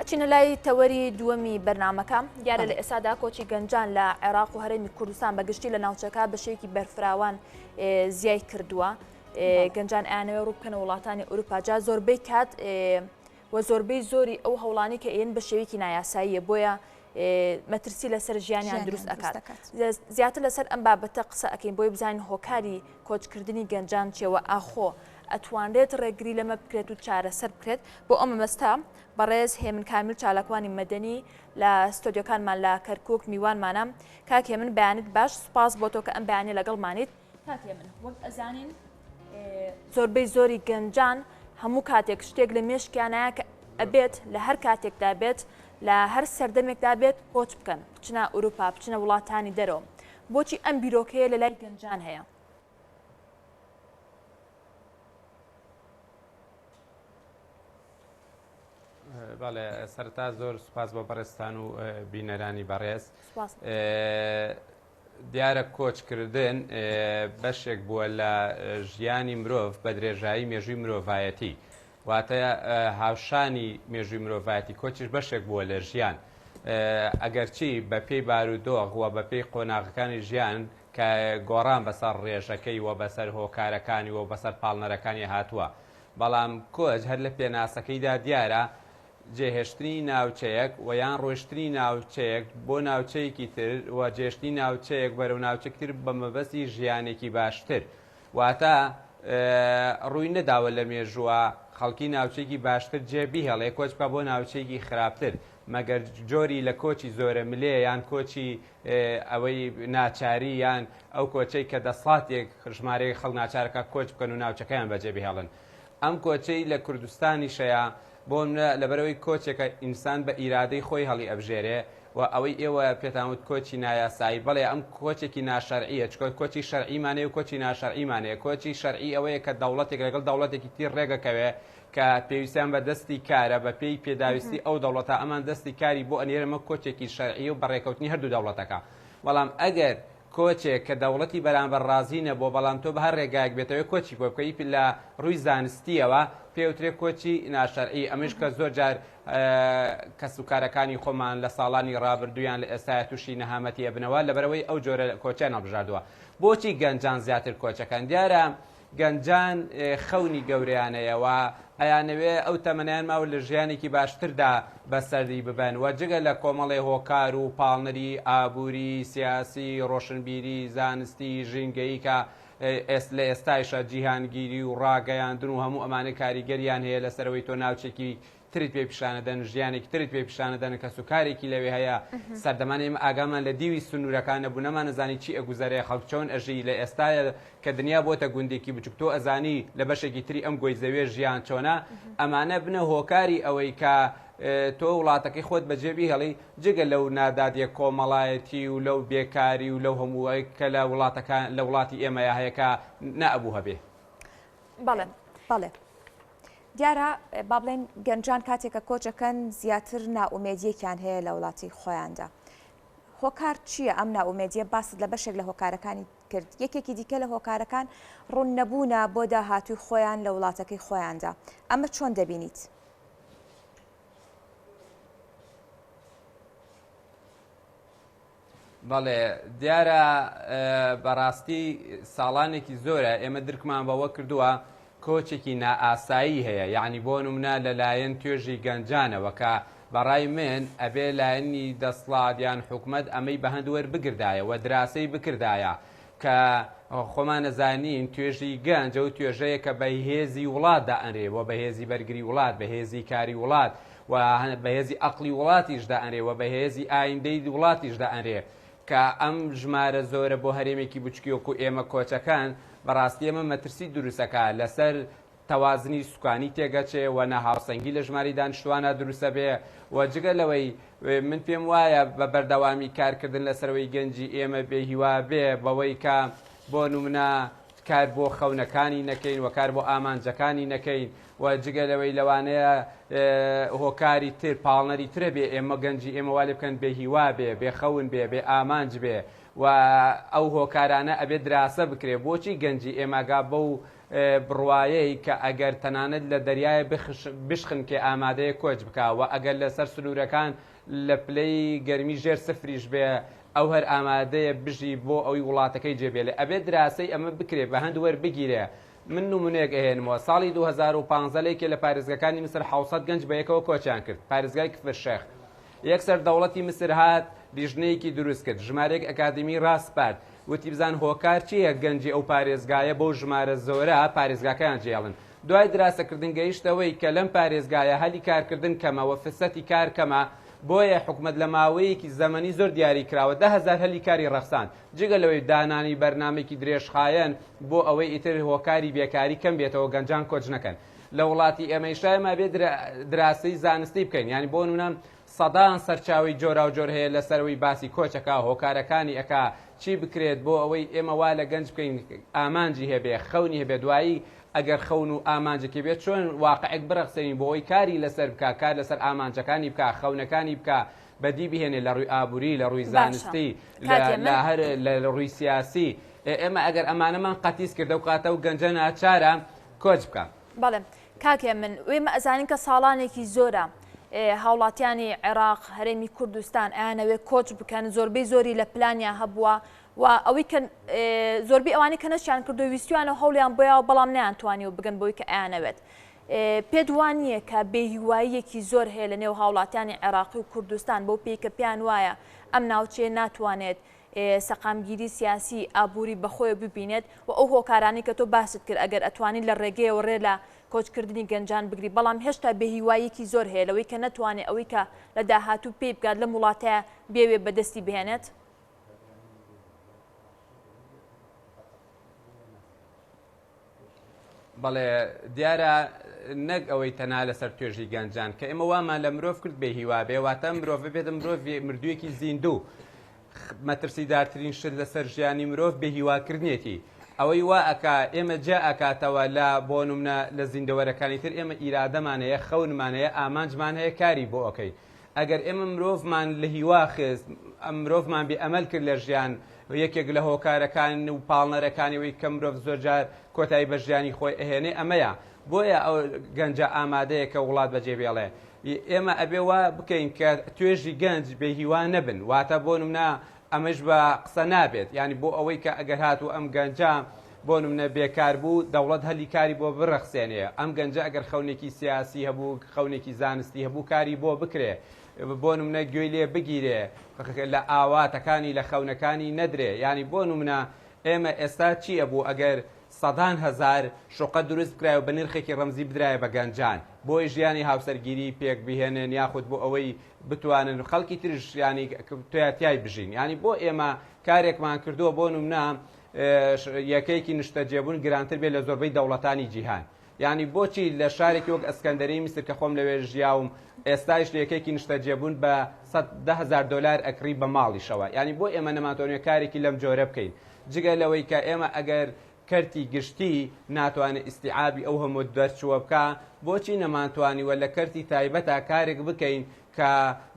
ئەچینە لای تەوەری دووەمی بەرنامەکە دیارە لە ئێستادا کۆچی گەنجان لە عێراق و هەرێمی کوردستان بەگشتی لە ناوچەکە بەشێکی بەرفراوان زیای کردووە. گەنجان ئەیانەوە ڕوو بکەنە وڵاتانی ئەوروپا جا زۆربەی کات و زۆربەی زۆری ئەو هەوڵانی کە ئێن بە شێوەیەکی نایاساییە بۆیە مەترسی لەسەر ژیانیان دروست ئەکات. زیاتر لەسەر ئەم بابەتە قسە ئەکەین بۆی بزانین هۆکاری کۆچکردنی گەنجان چێوە ئاخۆ ئەتوانرێت ڕێگری لەمە بکرێت و چارەسەر بکرێت. بۆ ئەم مەستا بەڕێز هێمن کامیل چالاکوانی مەدەنی لە ستۆدیۆکانمان لە کەرکووک میوانمانە. کاک هێمن بەیانت باش، سوپاس بۆ تۆ کە ئەم بەیانێ لەگەڵمانیت. کاک هێمن وەک ئەزانین زۆربەی زۆری گەنجان هەموو کاتێک شتێک لە مێشکیانایە کە ئەبێت لە هەر کاتێکدا بێت لە هەر سەردەمێکدا بێت کۆچ بکەن بچنە ئەوروپا بچنە وڵاتانی دەرەوە. بۆچی ئەم بیرۆکەیە لە لای گەنجان هەیە؟ بەڵێ سەرتا زۆر سوپاس بۆ بەڕێستان و بینەرانی بەڕێز. دیارە کۆچکردن بەشێک بووە لە ژیانی مرۆڤ بە درێژایی مێژووی مرۆڤایەتی، واتە هاوشانی مێژووی مرۆڤایەتی کۆچیش بەشێک بووە لە ژیان، ئەگەرچی بە پێی بارودۆخ و بە پێی قۆناغەکانی ژیان کە گۆڕان بەسەر ڕێژەکەی و بەسەر هۆکارەکانی و بەسەر پاڵنەرەکانی هاتووە، بەڵام کۆچ هەر لە پێناسەکەیدا دیارە جێهێشتنی ناوچەیەک و یان ڕۆشتنی ناوچەیەک بۆ ناوچەیەکی تر و جێشتنی ناوچەیەک بەرەو ناوچەکتر بە مەبەستی ژیانێکی باشتر، واتە ڕووی نەداوە لە مێژووە خەڵکی ناوچەیەکی باشتر جێبی هەڵێ کۆچ بکە بۆ ناوچەیەکی خراپتر، مەگەر جۆری لە کۆچی زۆرە ملێ یان کۆچی ئەوەی ناچاری یان ئەو کۆچەی کە دەسڵاتێک ژمارەیە خەڵک ناچارەکە کۆچ بکەن و ناوچەکەیان بەجێبی هەڵن. ئەم کۆچەی لە کوردستانی شەیە بۆ لەبەرەوەی کۆچێکە ئینسان بە ئیرادەی خۆی هەڵی ئەبژێرێ و ئەوەی ئێوە پێتانوت کۆچی نایاسایی، بەڵێ ئەم کۆچێکی ناشەرعیە، کۆچی شەرعیمانەیە و کۆچی ناشەرعیمانەیە. کۆچی شەرعی ئەوەیە کە دەوڵەتێک لەگەڵ دەوڵەتێکی تر ڕێگەکەوێ کە پێویستیان بە دەستی کارە بە پێی پێداویستی ئەو دەوڵەتە ئەمان دەستی کاری بۆ ئەنێرەمە کۆچێکی شەرعی و بەڕێکەوتنی هەردوو دەوڵەتەکە. بەڵام ئەگەر کۆچێک کە دەوڵەتی بەرامبەر ڕازی نەبووە بەڵام تۆ بە هەر ڕێگایەک بێتەوە کۆچی بۆ بکەی لە ڕووی زانستیەوە پێوترێ کۆچی ناشەرعی. ئەمەش کە زۆر جار کەس و کارەکانی خۆمان لە ساڵانی ڕابردویان لە ئێستاە تووشی نەهامەتی ئەبنەوە لەبەرەوەی ئەو جۆرە کۆچیان هەڵبژاردووە. بۆچی گەنجان زیاتر کۆچەکەن؟ دیارە گەنجان خەونی گەورەیانەیەوە ئەیانەوێ ئەو تەمەنیان ماوە لە ژیانێکی باشتردا بەسەری ببەن و جگە لە کۆمەڵی هۆکار و پاڵنەری ئابووری سیاسی ڕۆشنبیری زانستی ژینگەیی کە لە ئێستایشە جیهانگیری و ڕاگەیاندن و هەموو ئەمانە کاریگەریان هەیە لەسەرەوەی تۆ ناوچێکی ترت پێ پیشانەدەن ژیانێکی ترت پێ پیشانەدەن کە سوکارێکی لەوێ هەیە. سەردەمانێمە ئاگامان لە دیوی سنوورەکانە بوو نەمان نەزانی چی ئەگوزارێ خەڵک چۆن ئەژی لە ئێستاە کە دنیا بۆتە گوندێکی بچوک تۆ ئەزانی لە بەشێکی تری ئەم گۆی زەوێ ژیان چۆنە. ئەمانە بنە هۆکاری ئەوەی کە تۆ وڵاتەکەی خۆت بەجێبی هەڵی جگە لەو نادادیە کۆمەڵایەتی و لەو بێکاری و لەو هەمووی کە لە وڵاتەکان لە وڵاتی ئێمەیە هەیەکە نەبوو هەبێ. بەڵێ بەڵێ دیارە با بڵێن گەنجان کاتێکە کۆچەکەن زیاتر ناومێدیەکیان هەیە لە وڵاتی خۆیاندا. هۆکار چییە ئەم ناومێدیە؟ باست لە بەشێک لە هۆکارەکانی کرد. یەکێکی دیکە لە هۆکارەکان ڕوون نەبوونە بۆ داهاتووی خۆیان لە وڵاتەکەی خۆیاندا. ئەمە چۆن دەبینیت؟ بەڵێ دیارە بەڕاستی ساڵانێکی زۆرە ئێمە درکمان بەوە کردووە کۆچێکی نائاسایی هەیە، یعنی بۆ نمونە لەلایەن توێژی گەنجانەوە کە بەڕای من ئەبێ لایەنی دەسڵات یان حکومەت ئەمەی بە هەندوەر بگردایە و دراسی بکردایە کە خۆمان نەزانین توێژی گەنج و توێژەیە کە بەهێزی وڵاتدا ئەنرێ و بەهێزی بەرگری وڵات، بەهێزی کاری وڵات و بەهێزی ئەقلی وڵاتیشدا ئەنرێ و بەهێزی ئایندەی وڵاتیشدا ئەنرێ کە ئەم ژمارە زۆرە بۆ هەرێمێکی بچکی وەکو ئێمە کۆچەکان بەڕاستی ئێمە مەترسی دروستەکە لەسەر تەوازنی سوکانی تێگەچێ و نەهاوسەنگی لە ژماری دانیشتوانە دروستە بێ و جگە لەوەی من پێم وایە بە بەردەوامی کارکردن لەسەرەوەی گەنجی ئێمە بێهیوا بێ بەوەی کە بۆ نمونە کار بۆ خەونەکانی نەکەین و کار بۆ ئامانجەکانی نەکەین و جگە لەوەی لەوانەیە هۆکاری تر پاڵنەری ترە بێ ئێمە گەنجی ئێمە وا لێ بکەن بێهیوا بێ بێخەون بێ بێ ئامانج بێ و ئەو هۆکارانە ئەبێت دراسە بکرێ. بۆچی گەنجی ئێمەگا بەو بڕواایی کە ئەگەر تەنانەت لە دەریای بشخن کێ ئامادەیە کۆچ بکەوە ئەگەر لەسەر سنوورەکان لە پلەی گەرمی ژێر سفریش بێ ئەو هەر ئامادەیە بژی بۆ ئەوی وڵاتەکەی جێبێت ئەبێت دراسی ئەمە بکرێت بە هەند وەربگیرێ. من نمونەیەک ئەهێنمەوە ساڵی 2015 لێکێ لە پارێزگەکانی مسر 600 گەنج بە یەکەوە کۆچیان کرد پارێزگای کفرشێخ. یەکسەر دەوڵەتی مسر هات لیژنەیەکی دروست کرد ژمارەیەک ئەکادمی ڕاستپات وتی بزان هۆکار چییە گەنجی ئەو پارێزگایە بەو ژمارە زۆرە پارێزگاکەیان جێڵن. دوای دراسەکردن گەیشتەوەی کە لەم پارێزگایە هەلی کارکردن کەمەوە فسەتی کار کەمە بۆیە حکومت لە ماوەیەکی زەمەنی زۆر دیاری کراوە 10,000 هەلی کاری ڕەخسان جگە لەوەی دانانی بەرنامێکی درێژخایەن بۆ ئەوەی ئیتر هۆکاری بێکاری کەم بێتەوە گەنجان کۆچ نەکەن. لە وڵاتی ئێمەیشایمە بێ دراسی زانستی بکەین ینی بۆ نونە سەدان سەرچاوی جۆرا و جۆر هەیە لەسەرەوەی باسی کۆچەکە هۆکارەکانی ئەکا چی بکرێت بۆ ئەوەی ئێمە وا لە گەنج بکەین ئامانجی هەبێ خەونی هەبێ دوایی ئەگەر خەون و ئامانجەکە بێت چۆن واقعێک بڕەخسەین بۆ ئەوی کاری لەسەر بکە کار لەسەر ئامانجەکانی بکە خەونەکانی بکە بەدی بهێنێ لە ڕووی ئابووری لە ڕووی زانستی لە ڕووی سیاسی ئێمە ئەگەر ئەمانەمان قەتیس کردە و کاتە و گەنجە ناچارە کۆچ بکە. بەڵێ کاکێ من وێمە ئەزانین کە ساڵانێکی زۆرە هاوڵاتیانی عێراق هەرێمی کوردستان ئەیانەوێ کۆچ بکەن زۆربەی زۆری لە پلانیان هەبووە و ئەوەی زۆربەی ئەوانەی کە نەشیان کردو ویستیانە هەوڵیان بۆیەوە بەڵام نەیانتوانی و بگەن بۆی کە ئەیانەوێت. پێت وانییە کە بێهیواییەکی زۆر هەیە لە نێو هاوڵاتیانی عێراقی و کوردستان بۆ پێی کە پیان وایە ئەم ناوچەیە ناتوانێت سەقامگیری سیاسی ئابووری بەخۆی ببینێت و ئەو هۆکارانی کە تۆ باست کرد ئەگەر ئەتوانی لە ڕێگەیەوە ڕێ لە کۆچکردنی گەنجان بگری بەڵام هێشتا بێهیواییەکی زۆر هەیە لەوەی کە نەتوانێت ئەوەی کە لە داهاتوو پێی بگات لە وڵاتەیە بێوێ بەدەستی بهێنێت. بەڵێ دیارە نەک ئەوەی تەنا لەسەر توێژی گەنجان کە ئێمە وامان لە مرۆڤ کرد بێ هیوا بێ واتە مرۆڤ بێت مرۆڤ مردوویەکی زیندوو مەترسیدارترین شت لەسەر ژیانی مرۆڤ بێ هیواکردنیەتی ئەوەی وا ئەکا ئێمە جا ئەکاتەوە لە بۆ نمونە لە زیندەوەرەکانی تر ئێمە ئیرادەمانەیە خەونمانەیە ئامانجمان هەیە کاری بۆ ئۆکەی ئەگەر ئێمە مرۆڤمان لە هیوا خست مرۆڤمان بێ ئەمەل کرد لە ژیان یەکێک لە هۆکارەکان و پاڵنەرەکانیەوەی کە مرۆڤ زۆرجار کۆتایی بە ژیانی خۆی ئەهێنێ ئەمەیە بۆیە ئەو گەنجە ئامادەیە کە وڵات بەجێ بێڵێ ئێمە ئەبێ وا بکەین کە توێژی گەنج بێ هیوا نەبن واتە بۆ نمونە ئەمەش بە قسە نابێت ینی بۆ ئەوەی کە ئەگەر هاتوو ئەم گەنجە بۆ نمونە بێکار بوو دەوڵەت هەلی کاری بۆ بڕەخسێنێ ئەم گەنجە ئەگەر خەونێکی سیاسی هەبوو خەونێکی زانستی هەبوو کاری بۆ بکرێ بۆ نمونە گوێی لێ بگیرێ لە ئاواتەکانی لە خەونەکانی نەدرێ ینی بۆ نمونە ئێمە ئێستا چی ئەبوو ئەگەر سەدان هەزار شوقە دروست بکرایە و بە نرخێکی ڕەمزی بدرایە بە گەنجان بۆی ژیانی هاوسەرگیری پێک بهێنن یاخود بۆ ئەوەی بتوانن خەڵکی ترش ینی تویاتیای بژین ینی بۆ ئێمە کارێکمان کردووە بۆ نمونە یەکەیەکی نیشتە جێبوون گرانتر بێت لە زۆربەی دەوڵەتانی جیهان ینی بۆچی لە شارێکی وەک ئەسکەندەری میسر کە خۆم لەوێ ژیاوم ئێستاش لە یەکێکی نیشتە جێبوون بە $100,000 ئەکری بە ماڵیشەوە ینی بۆ ئێمە نەماتۆنیە کارێکی لەم جۆرە بکەین جگە لەوەی کە ئێمە ئەگەر کەرتی گشتی ناتوانێت ئیستیعابی ئەو هەموو دەرچووە بکە بۆچی نەمانتوانیوە لە کەرتی تایبەتە کارێک بکەین کە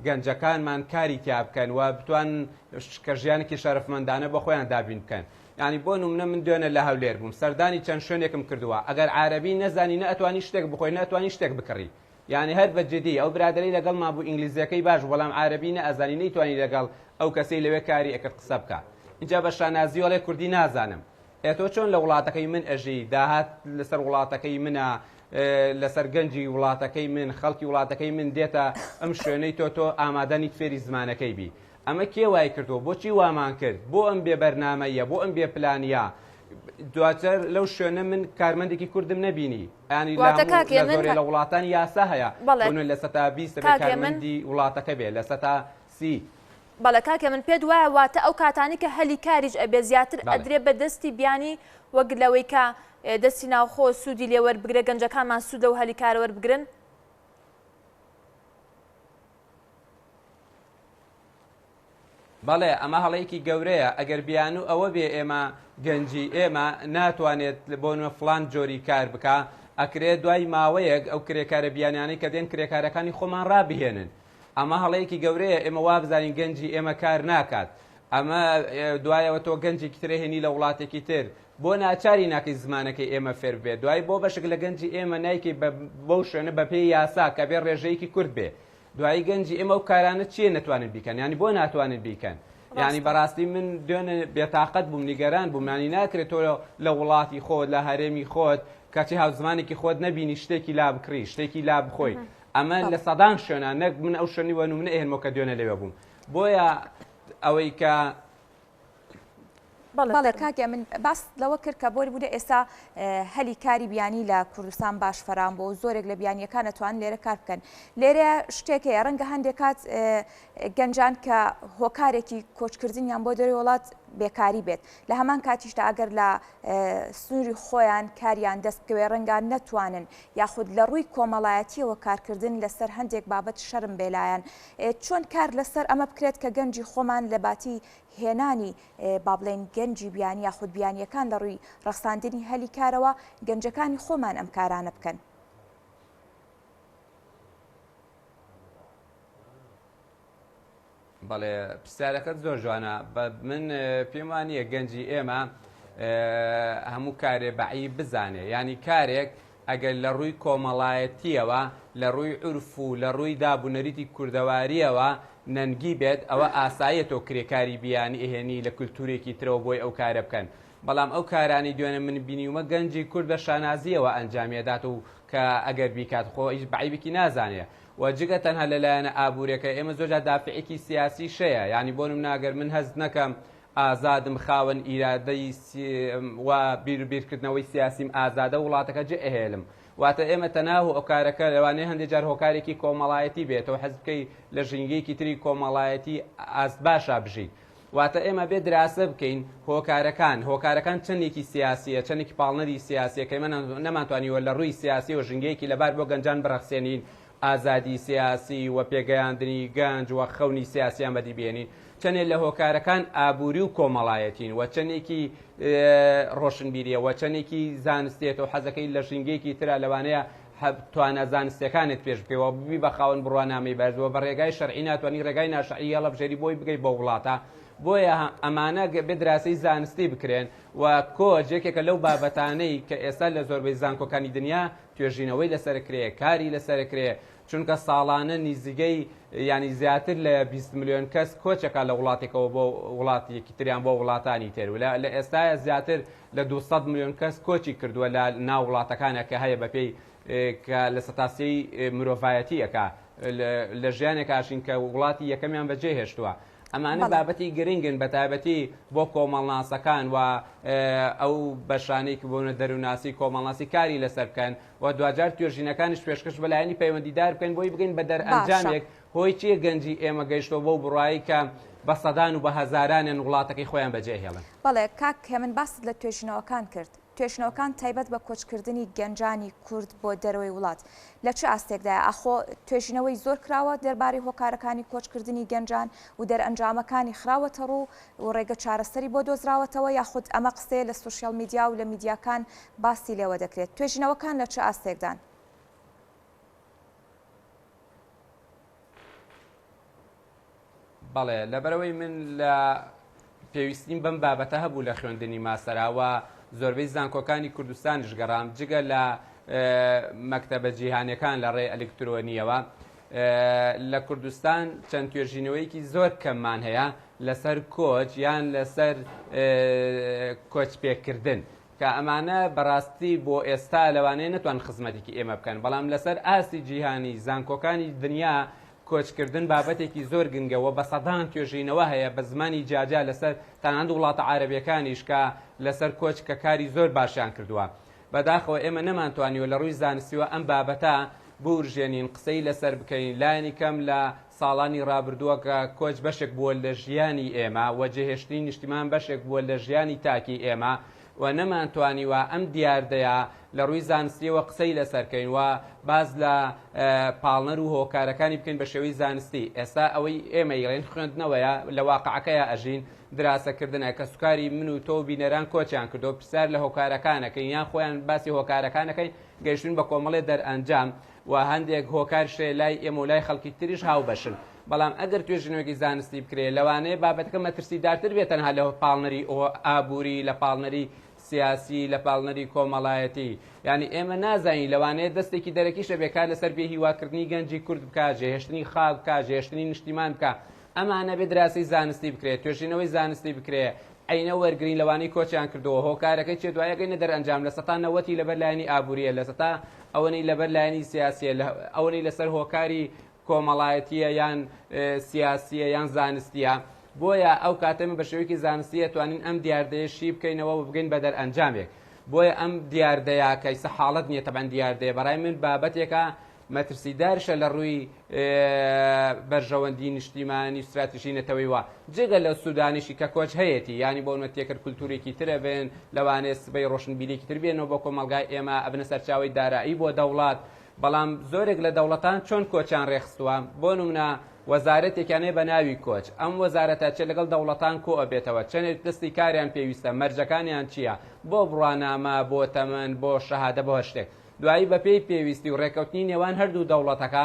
گەنجەکانمان کاری تیا بکەن و بتوان کە ژیانێکی شەرفمەندانە بە خۆیان دابین بکەن ینی بۆ نمونە من دوێنە لە هەولێر بووم سەردانی چەند شوێنێکم کردووە ئەگەر عارەبی نەزانی نەتوانی شتێک بخۆی ناتوانی شتێک بکڕی یعنی هەر بەجددی ئەو برادری لەگەڵ ما بوو ئینگلیزیەکەی باش بەڵام عارەبی نەئەزانی نەیتوانی لەگەڵ ئەو کەسەی لەوێ کاری ئەکرد قسە بکە اینجا بە شانازی وەڵێ کوردی نازانم ئێتۆ چۆن لە وڵاتەکەی من ئەژی داهات لەسەر وڵاتەکەی منە لەسەر گەنجی وڵاتەکەی من خەڵکی وڵاتەکەی من دێتە ئەم شوێنەی تۆ ئامادەنیت فێری زمانەکەی بی ئەمە کێ وای کردووە بۆچی وامان کرد بۆ ئەم بێ بەرنامەیە بۆ ئەم بێ پلانیا دواتر لەو شوێنە من کارمەندێکی کوردم نەبینی ینی زۆرێ لە وڵاتانی یاسا هەیە لە سەتا 20 کارمەندی وڵاتەکە بێ لە سەتا 30 بەڵێ کاکە من پێت وایە واتە ئەو کاتانی کە هەلی کاریش ئەبێ زیاتر ئەدرێ بە دەستی بیانی وەک لەوەی کە دەستی ناوخۆ سوودی لێوەربگرێ گەنجەکانمان سوودە و هەلی کارەوەربگرن بەڵێ ئەمە هەڵەیەکی گەورەیە ئەگەر بیان و ئەوە بێ ئێمە گەنجی ئێمە ناتوانێت بۆ نوە فلان جۆری کار بکە ئەکرێت دوای ماوەیەک ئەو کرێکارە بیانیانەی کە دێن کرێکارەکانی خۆمان ڕابهێنن ئەمە هەڵەیەکی گەورەیە ئێمە وا بزانین گەنجی ئێمە کار ناکات ئەمە دوایەوە تۆ گەنجێکی ترە هێنی لە وڵاتێکی تر بۆ ناچاری ناکەی زمانەکەی ئێمە فێر بێت دوای بۆ بەشێک لە گەنجی ئێمە نایکەی بەو شوێنە بە پێی یاسا کە بێ ڕێژەیەکی کورد بێ دوایی گەنجی ئێمە و کارانە چیە ناتوانن بیکەن ینی بۆ ناتوانن بیکەن ینی بەڕاستی من دوێنێ بێتاقەت بووم نیگەران بووم مانی ناکرێت تۆ لە وڵاتی خۆت لە هەرێمی خۆت کاچی هاوزمانێکی خۆت نەبینی شتێکی لا بکڕی شتێکی لا بخۆی ئەمە لە سەدان شوێنە نەک من ئەو شوێنی وە نمونە ئێنمەوە کە دوێنە لێوە بووم بۆیە ئەوەی کە بەڵێ کاکە من باس لەوە کرد کە بۆی بووە ئێستا هەلی کاری بیانی لە کوردستان باش فەرام بۆ زۆرێک لە بیانیەکان نەتوان لێرە کار بکەن لێرە شتێکەیە ڕەنگە هەندێک کات گەنجان کە هۆکارێکی کۆچکردنیان بۆ دەروی وڵات بێکاری بێت لە هەمان کاتیشدا ئەگەر لە سنووری خۆیان کاریان دەست بکەوێ ڕەنگان نەتوانن یاخود لە ڕووی کۆمەڵایەتیەوە کارکردن لەسەر هەندێک بابەت شەرم بێلایەن چۆن کار لەسەر ئەمە بکرێت کە گەنجی خۆمان لە باتی هێنانی با بڵێن گەنجی بیانی یاخود بیانیەکان لە ڕووی ڕەخساندنی هەلی کارەوە گەنجەکانی خۆمان ئەم کارانە بکەن. بەڵێ پرسیارەکەت زۆر جوانە من پێم وانییە گەنجی ئێمە هەموو کارێ بەعی بزانێ ینی کارێک ئەگەر لە ڕووی کۆمەڵایەتیەوە لە ڕووی عورف و لە ڕووی دابوونەریتی کوردەواریەوە نەنگی بێت ئەوە ئاسایەتەوە کرێکاری بیانی ئێهێنی لە کولتورێکی ترەوە بۆی ئەو کارە بکەن بەڵام ئەو کارانی دوێنە من بینیومە گەنجی کورد بە شانازیەوە ئەنجامێدات و کە ئەگەر بیکات خۆ هیچ بەعیبێکی نازانێ وجگە تەنها لەلایەنە ئابوورەکە ئێمە زۆرجار دافعێکی سیاسی شەیە ینی بۆ ناگەر من هەست نەکەم ئازادم خاوەن ئیرادەی و بیرکردنەوەی سیاسیم ئازادە وڵاتەکە جێ ئەهێلم واتە ئێمە تەناو ئەو کارەکە لەوانەیە هەندێک جار هۆکارێکی کۆمەڵایەتی بێتەوە حەز بکەی لە ژینگەیەکی تری کۆمەڵایەتی باشە بژیت واتە ئێمە بێ دراسە بکەین هۆکارەکان چەندێکی سیاسیە چەندێکی پاڵنەری سیاسیە کە نەمانتوانیوە لە ڕووی سیاسی و ژینگەیەکی لەبار بۆ گەنجان بڕەخسێنین ئازادی سیاسی و پێگەیاندنی گەنج و خەونی سیاسیان بەدیبێنین چەندێک لە هۆکارەکان ئابووری و کۆمەڵایەتین و چەندێکی ڕۆشنبیریە و چەندێکی زانستێت و حەزەکەی لە ژینگەیەکی ترە لەوانەیە توانە زانستەکانت پێش بکەوە ببی بە خاوەن بڕوانامەی بەرزەوە بە ڕێگای شەرعی ناتوانانی ڕێگای ناشەعی هەڵە بژێری بۆی بگەی بە وڵاتە بۆیە ئەمانە بێدراسی زانستی بکرێن و کۆجێکێکە لەو بابەتانەی کە ئێستا لە زۆربەی زانکۆکانی دنیا توێژینەوەی لەسەرکرێ کاری لەسەرکرێ چونکە ساڵانە نزیگەی ینی زیاتر لە 20 میلیۆن کەس کۆچەکە لە وڵاتێکەوە بۆ وڵاتێکی تریان بۆ وڵاتانی تێر لە ئێستاە زیاتر لە 200 میلیۆن کەس کۆچی کردووە لە ناو وڵاتەکانە کە هەیە بەپێی کە لە سەتاسی مرۆڤایەتیەکە لە ژیانێکاشین کە وڵاتی یەکەمیان بەجێ هێشتووە ئەمانە بابەتی گرنگن بە تایبەتی بۆ کۆمەڵناسەکان و ئەو بەشانەی کە بۆنە دەروناسی کۆمەڵناسی کاری لەسەر بکەن و دوجار توێژینەکانش پێشکەش بەلایەنی پەیوەندیدار بکەن بۆی بگەین بە دەرئەنجامێک هۆی چیە گەنجی ئێمە گەیشتەوە بۆ بڕایی کە بە سەدان و بە هەزارانیان وڵاتەکەی خۆیان بەجێهێڵن. بەڵێ کاک هێمن باست لە توێژینەوەکان کرد. توێژنەوەکان تایبەت بە کۆچکردنی گەنجانی کورد بۆ دەرەوەی وڵات لە چه ئاستێکدایە ئەخۆ توێژینەوەی زۆر کراوە دەربارەی هۆکارەکانی کۆچکردنی گەنجان و دەرئەنجامەکانی خراوەتە ڕوو و ڕێگە چارەسەری بۆ دۆزراوەتەوە یاخود ئەمە قسەیە لە سوشیال میدیا و لە میدیاکان باسی لێوە دەکرێت توێژینەوەکان لە چه ئاستێکدان؟ بەڵێ لەبەرەوەی من لە پێویستیم بەم بابەتە هەبوو لە خوێندنی ماسەراوە زۆربەی زانکۆکانی کوردستانیش گەڕام جگە لە مەکتەبە جیهانیەکان لە ڕێی ئەلکترۆنیەوە لە کوردستان چەند توێژینەوەیەکی زۆر کەممان هەیە لەسەر کۆچ یان لەسەر کۆچ پێکردن کە ئەمانە بەڕاستی بۆ ئێستا لەوانەیە نەتوان خزمەتێکی ئێمە بکەن بەڵام لەسەر ئاستی جیهانی زانکۆکانی دنیا کۆچکردن بابەتێکی زۆر گنگەوە بە سەدان توێژینەوە هەیە بە زمانی جاجا لەسەر تەنانەت وڵاتە عارەبیەکانیش کە لەسەر کۆچ کە کاری زۆر باشیان کردووە بەداخەوە ئێمە نەمانتوانیوە لە ڕووی زانستیوە ئەم بابەتە بورژێنین قسەی لەسەر بکەین لایەنی کەم لە ساڵانی ڕابردووە کە کۆچ بەشێک بووە لە ژیانی ئێمە و جێهێشتنی نیشتیمان بەشێک بووە لە ژیانی تاکی ئێمە و نەمانتوانیوە ئەم دیاردەیە لە ڕووی زانستیەوە قسەی لەسەرکەین و باز لە پاڵنەر و هۆکارەکانی بکەین بە شێوەی زانستی ئێستا ئەوەی ئێمە یڵێن خوێندنەوەیە لە واقعەکەیە ئەژین دراسەکردنە کە سوکاری من و تۆ بینەران کۆچیان کردو پرسیار لە هۆکارەکانەکەین یان خۆیان باسی هۆکارەکانەکەین گەیشتون بە کۆمەڵێ دەرئەنجام و هەندێک هۆکار شێ لای ئێمە و لای خەڵکی تریش هاو بەشن بەڵام ئەگەر توێژینەوەی زانستی بکرێت لەوانەیە بابەتەکە مەترسیدارتر بێت تەنها لە پاڵنەری ئابووری لە پاڵنەری سیاسی لە پاڵنەری کۆمەڵایەتی ینی ئێمە نازانین لەوانەیە دەستێکی دەرەکیشە بێکار لەسەر بێ هیواکردنی گەنجی کورد بکە جێهێشتنی خاڵ بکە جێهێشتنی نیشتیمان بکە ئەمانە بێ دراسی زانستی بکرێت توێژینەوەی زانستی بکرێت عینە وەرگرین لەوانەی کۆچیان کردەوە هۆکارەکەی چێ دوایە گەینە دەرئەنجام لە سەتا نەوەتی لەبەر لایەنی ئابووریە لە سەتا ئەوەی لەبەر لایەنی سیاسیە ئەوەی لەسەر هۆکاری کۆمەڵایەتیە یان سیاسیە یان زانستیە بۆیە ئەو کاتەمە بە شێوەیەکی زانستی توانین ئەم دیاردەیەشی بکەینەوە و بگەین بە دەرئەنجامێک بۆیە ئەم دیاردەیە کەیسە حاڵەت نییە تەبەن دیاردەیە بەڕای من بابەتێکە مەترسیدارشە لە ڕووی بەرژەوەندی نیشتیمانی استراتیژی نەتەوەی وە جێگە لە سوودانیشی کە کۆچ هەیەی ینی بۆ نەتێکرد کولتورێکی ترە بێن لەوانێ سبەی ڕۆشنبیرێکی تر بێنەوە بۆ کۆمەلگای ئێمە ئەبنە سەرچاوی دارایی بۆ دەوڵات بەڵام زۆرێک لە دەوڵەتان چۆن کۆچیان ڕێخستووە بۆ نمونە وەزارەتێکیانەیە بە ناوی کۆچ ئەم وەزارەتە چێ لەگەڵ دەوڵەتان کۆ ئەبێتەوە چەندێک دەستی کاریان پێویستە مەرجەکانیان چییە بۆ بڕوانامە بۆ تەمەن بۆ شەهادە بۆ هەشتێک دوایی بە پێی پێویستی و ڕێکەوتنی نێوان هەردوو دەوڵەتەکە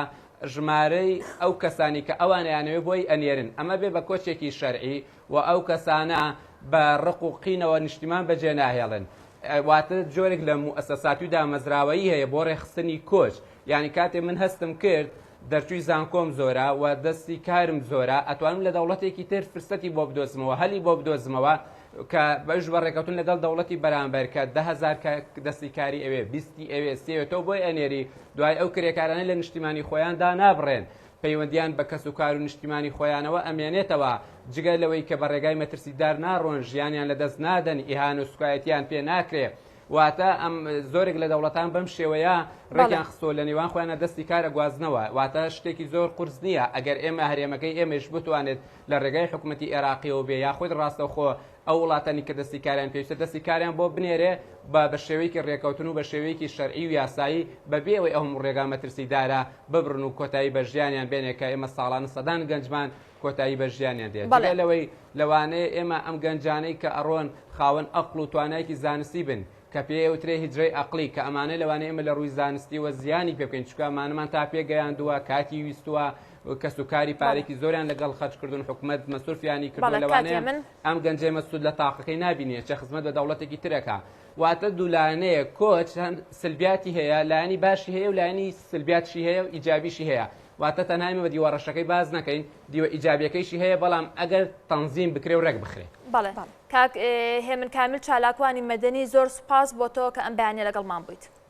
ژمارەی ئەو کەسانی کە ئەوانیانەوێ بۆی ئەنێرن ئەمە بێ بە کۆچێکی شەرعی و ئەو کەسانە بە ڕق و قینەوە نیشتیمان بەجێ ناهێڵن واتە جۆرێک لە موئەسەساتی و دامەزراوەیی هەیە بۆ ڕێخستنی کۆچ یعنی کاتێ من هەستم کرد دەرچووی زانکۆم زۆرە و دەستی کارم زۆرە ئەتوانم لە دەوڵەتێکی تر فرسەتی بۆ بدۆزمەوە هەلی بۆ بدۆزمەوە کە بەش بە ڕێکەوتن لەگەڵ دەوڵەتی بەرامبەر کە 10,000 دەستی کاری ئەوێ 20 ئەوێ سێوێتەوە بۆی ئەنێری دوای ئەو کرێکارانە لە نیشتیمانی خۆیاندا نابڕێن پەیوەندیان بە کەس و کار و نیشتیمانی خۆیانەوە ئەمێنێتەوە جگە لەوەی کە بە ڕێگای مەترسیدار ناڕۆن ژیانیان لەدەست نادەن ئیهان و سوکایەتیان پێ ناکرێت واتە ئەم زۆرێک لە دەوڵەتان بەم شێوەیە ڕێکیان خستۆ لە نێوان خۆیانە دەستی کارە گوازنەوە واتە شتێکی زۆر قورس نییە ئەگەر ئێمە هەرێمەکەی ئێمەش بتوانێت لە ڕێگای حکوومەتی عێراقیەوە بێ یاخود ڕاستەوخۆ ئەو وڵاتانی کە دەستی کاریان پێویستە دەستی کاریان بۆ بنێرێ بە شێوەیەکی ڕێکەوتن و بە شێوەیەکی شەرعی و یاسایی بەبێ ئەوەی ئەو ڕێگا مەترسیدارە ببڕن و کۆتایی بە ژیانیان بێنێ کە ئێمە ساڵانە سەدان گەنجمان کۆتایی بە ژیانیان دێت لەوەی لەوانەیە ئێمە ئەم گەنجانەی کە ئەڕۆن خاوەن ئەقڵ و توانایەکی زانستی بن کە پێوترێ هیجرەی ئەقلی کە ئەمانە لەوانەیە ئێمە لە ڕووی زانستی وە زیانی پێ بکەین چکە ئەمانەمان تا پێگەیاندووە کاتی ویستووە کەس و کاری پارێکی زۆریان لەگەڵ خەرجکردن حکوومەت مەسوولفیانی کردو لەوانەیە ئەم گەنجەی مەسوود لە تاقەکەی نبینێت چه خزمەت بە دەوڵەتێکی ترەکە واتە دوولانەیە کۆچ سلبیاتی هەیە لایەنی باشی هەیە و لایەنی سلبیاتشی هەیە و ئیجابیشی هەیە واتە تەنها بە دیوەڕەشەکەی باز نەکەین دیوە ئیجابیەکەیشی هەیە بەڵام ئەگەر تەنزیم بکرێ و ڕێک بخرێ بەڵێ کاک هێمن کامل چالاکوانی مەدەنی زۆر سوپاس بۆ تۆ کە ئەم بەیانیە لەگەڵمان بوویت